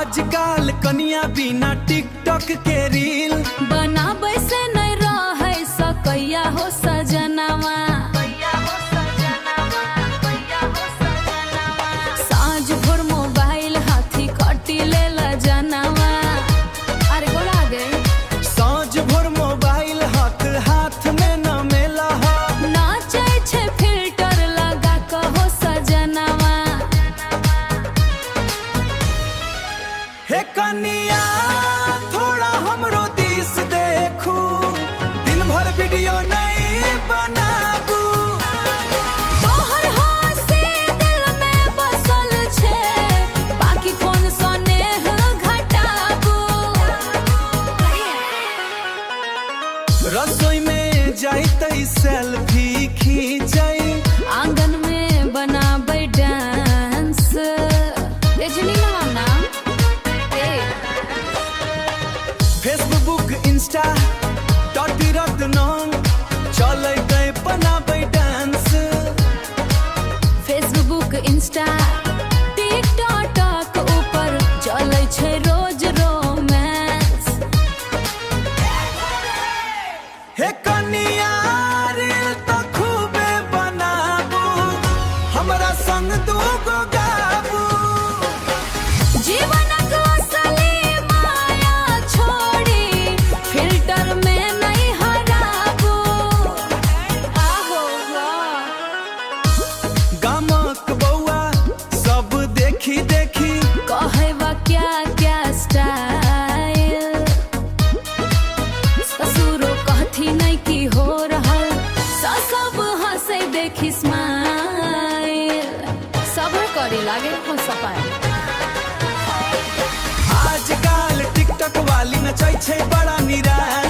आजकल कनिया बिना टिकटॉक के रील बनाबै से नहीं रहे सकैया हो सजनवा। साँझ भोर मोबाइल हाथी कटी लेला जनवा। अरे गोला गे साँझ भोर मोबाइल हाथ में न मेला हो। नाचे छे फिल्टर लगा कहो सजनवा। हे कनिया थोड़ा हमरो दिस देखू, दिन भर वीडियो नहीं बनाबू। तोहर हंसी दिल में बसल छे, बाकी फोन सँ नेह घटाबू। रसोई में जाइते सेल्फी खींचई, आंगन में बनाबै डांस। रजनी नाम नाम फेसबुक इंस्टा टॉटी रद नंग चलते बनाबै डांस। फेसबुक इंस्टा टिकटॉक ऊपर चलै छै रोज रोमांस। हे कनिया रील तो खूबे बनाबू, हमरा संग दूगो गाबू। जीवनक असली माया छोड़ी फिल्टर में नहीं हराबू। आहो गामक बौआ सब देखी देखी कहवा क्या क्या स्टाइल। ससुरो कहती नहीं की हो रहल, सब हंसे देखी स्माइल। सब्र करी लागे हो सपाई। आजकल टिकटॉक वाली नचै छै बड़ा निराश।